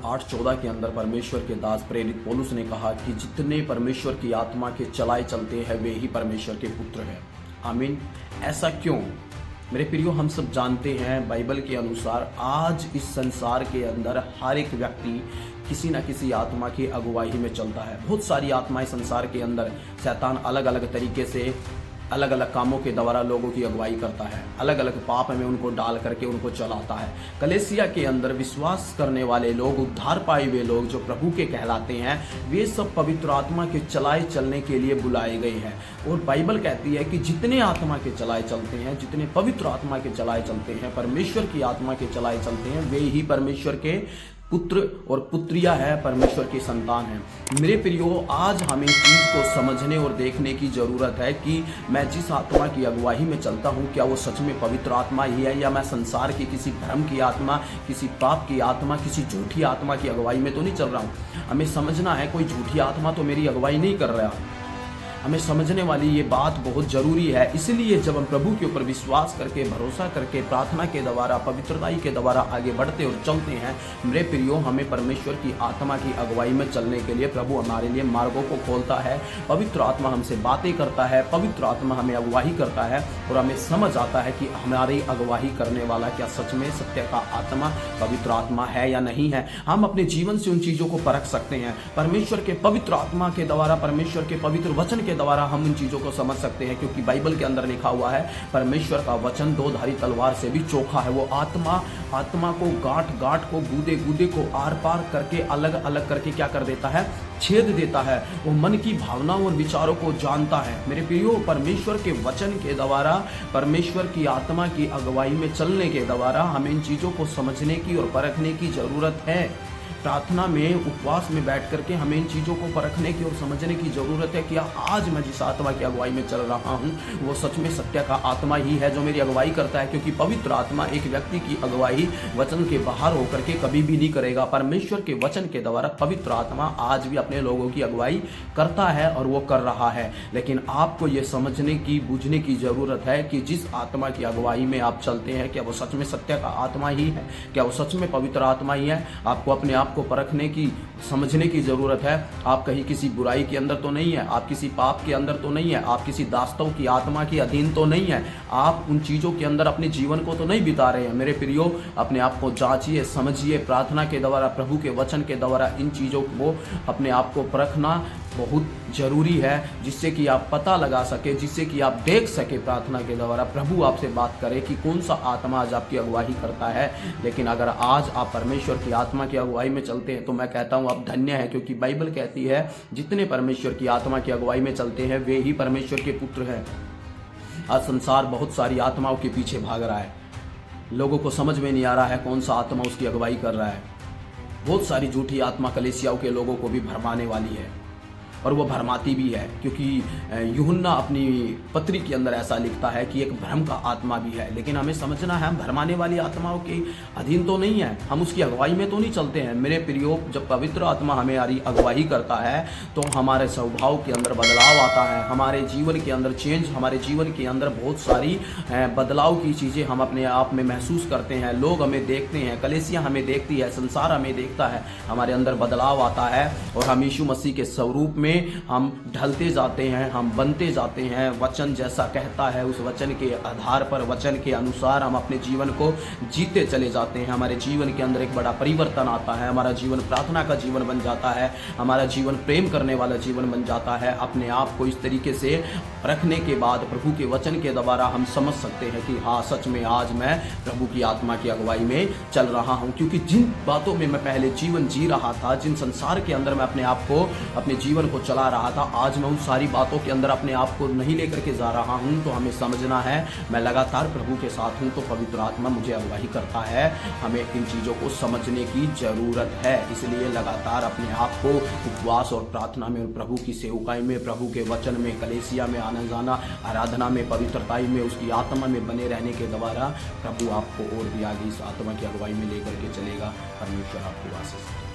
8:14 के अंदर परमेश्वर के दास प्रेरित पौलुस ने कहा कि जितने परमेश्वर की आत्मा के चलाए चलते हैं वे ही परमेश्वर के पुत्र हैं। आमीन। ऐसा क्यों? मेरे प्रियो, हम सब जानते हैं बाइबल के अनुसार आज इस संसार के अंदर हर एक व्यक्ति किसी न किसी आत्मा की अगुवाई में चलता है। बहुत सारी आत्माएं संसार के अंदर, शैतान अलग अलग तरीके से अलग अलग कामों के द्वारा लोगों की अगुवाई करता है, अलग अलग पाप में उनको डाल करके उनको चलाता है। कलीसिया के अंदर विश्वास करने वाले लोग, उद्धार पाए हुए लोग जो प्रभु के कहलाते हैं, वे सब पवित्र आत्मा के चलाए चलने के लिए बुलाए गए हैं। और बाइबल कहती है कि जितने आत्मा के चलाए चलते हैं, जितने पवित्र आत्मा के चलाए चलते हैं, परमेश्वर की आत्मा के चलाए चलते हैं, वे ही परमेश्वर के पुत्र और पुत्रिया है, परमेश्वर की संतान है। मेरे प्रियो, आज हमें इस चीज़ को समझने और देखने की ज़रूरत है कि मैं जिस आत्मा की अगुवाई में चलता हूँ, क्या वो सच में पवित्र आत्मा ही है, या मैं संसार की किसी भ्रम की आत्मा, किसी पाप की आत्मा, किसी झूठी आत्मा की अगुवाई में तो नहीं चल रहा हूँ। हमें समझना है कोई झूठी आत्मा तो मेरी अगुवाई नहीं कर रहा। हमें समझने वाली ये बात बहुत ज़रूरी है। इसलिए जब हम प्रभु के ऊपर विश्वास करके, भरोसा करके, प्रार्थना के द्वारा, पवित्रताई के द्वारा आगे बढ़ते और चलते हैं, मेरे प्रियो, हमें परमेश्वर की आत्मा की अगुवाई में चलने के लिए प्रभु हमारे लिए मार्गों को खोलता है। पवित्र आत्मा हमसे बातें करता है, पवित्र आत्मा हमें अगुवाही करता है और हमें समझ आता है कि हमारी अगुवाही करने वाला क्या सच में सत्य का आत्मा, पवित्र आत्मा है या नहीं है। हम अपने जीवन से उन चीज़ों को परख सकते हैं। परमेश्वर के पवित्र आत्मा के द्वारा, परमेश्वर के पवित्र वचन के द्वारा हम उन चीजों को समझ सकते हैं, क्योंकि बाइबल के अंदर लिखा हुआ है परमेश्वर का वचन दो धारी तलवार से भी चोखा है। वो आत्मा को गांठ को, गूदे को आर पार करके, अलग अलग करके क्या कर देता है? छेद देता है। वो मन की भावनाओं और विचारों को जानता है। मेरे प्रियो, परमेश्वर के वचन के द्वारा, परमेश्वर की आत्मा की अगुवाई में चलने के द्वारा हमें इन चीजों को समझने की और परखने की जरूरत है। प्रार्थना में, उपवास में बैठ करके हमें इन चीज़ों को परखने की और समझने की ज़रूरत है कि आज मैं जिस आत्मा की अगुवाई में चल रहा हूँ वो सच में सत्य का आत्मा ही है जो मेरी अगुवाई करता है। क्योंकि पवित्र आत्मा एक व्यक्ति की अगुवाई वचन के बाहर होकर के कभी भी नहीं करेगा। परमेश्वर के वचन के द्वारा पवित्र आत्मा आज भी अपने लोगों की अगुवाई करता है और वो कर रहा है। लेकिन आपको ये समझने की, बूझने की ज़रूरत है कि जिस आत्मा की अगुवाई में आप चलते हैं, क्या वो सच में सत्य का आत्मा ही है, क्या वो सच में पवित्र आत्मा ही है। आपको अपने आप को परखने की, समझने की जरूरत है। आप कहीं किसी बुराई के अंदर तो नहीं है, आप किसी पाप के अंदर तो नहीं है, आप किसी दास्तों की आत्मा के अधीन तो नहीं है, आप उन चीजों के अंदर अपने जीवन को तो नहीं बिता रहे हैं। मेरे प्रियो, अपने आप को जांचिए, समझिए, प्रार्थना के द्वारा, प्रभु के वचन के द्वारा इन चीजों को, अपने आप को परखना बहुत जरूरी है, जिससे कि आप पता लगा सके, जिससे कि आप देख सके प्रार्थना के द्वारा, प्रभु आपसे बात करे कि कौन सा आत्मा आज आपकी अगुवाई करता है। लेकिन अगर आज आप परमेश्वर की आत्मा की अगुवाई में चलते हैं तो मैं कहता हूं आप धन्य हैं, क्योंकि बाइबल कहती है जितने परमेश्वर की आत्मा की अगुवाई में चलते हैं वे ही परमेश्वर के पुत्र हैं। आज संसार बहुत सारी आत्माओं के पीछे भाग रहा है। लोगों को समझ में नहीं आ रहा है कौन सा आत्मा उसकी अगुवाई कर रहा है। बहुत सारी झूठी आत्मा कलीसियाओं के लोगों को भी भरमाने वाली है और वो भरमाती भी है, क्योंकि यूहन्ना अपनी पत्री के अंदर ऐसा लिखता है कि एक भ्रम का आत्मा भी है। लेकिन हमें समझना है हम भरमाने वाली आत्माओं के अधीन तो नहीं है, हम उसकी अगुवाई में तो नहीं चलते हैं। मेरे प्रियो, जब पवित्र आत्मा हमारी अगुवाई करता है तो हमारे स्वभाव के अंदर बदलाव आता है, हमारे जीवन के अंदर चेंज, हमारे जीवन के अंदर बहुत सारी बदलाव की चीज़ें हम अपने आप में महसूस करते हैं। लोग हमें देखते हैं, कलीसिया हमें देखती है, संसार हमें देखता है, हमारे अंदर बदलाव आता है और हम यीशु मसीह के स्वरूप में हम ढलते जाते हैं, हम बनते जाते हैं। वचन जैसा कहता है उस वचन के आधार पर, वचन के अनुसार हम अपने जीवन को जीते चले जाते हैं। हमारे जीवन के अंदर एक बड़ा परिवर्तन आता है, हमारा जीवन प्रार्थना का जीवन बन जाता है, हमारा जीवन प्रेम करने वाला जीवन बन जाता है। अपने आप को इस तरीके से रखने के बाद प्रभु के वचन के द्वारा हम समझ सकते हैं कि हाँ, सच में आज मैं प्रभु की आत्मा की अगुवाई में चल रहा हूँ। क्योंकि जिन बातों में मैं पहले जीवन जी रहा था, जिन संसार के अंदर मैं अपने आप को, अपने जीवन को चला रहा था, आज मैं उन सारी बातों के अंदर अपने आप को नहीं लेकर के जा रहा हूं। तो हमें समझना है मैं लगातार प्रभु के साथ हूं तो पवित्र आत्मा मुझे अगुवाई करता है। हमें इन चीज़ों को समझने की जरूरत है। इसलिए लगातार अपने आप को उपवास और प्रार्थना में और प्रभु की सेवकाई में, प्रभु के वचन में, कलीसिया में आना जाना, आराधना में, पवित्रताई में, उसकी आत्मा में बने रहने के द्वारा प्रभु आपको और भी आगे इस आत्मा की अगुवाई में लेकर के चलेगा। परमेश्वर आपको आशीष दे।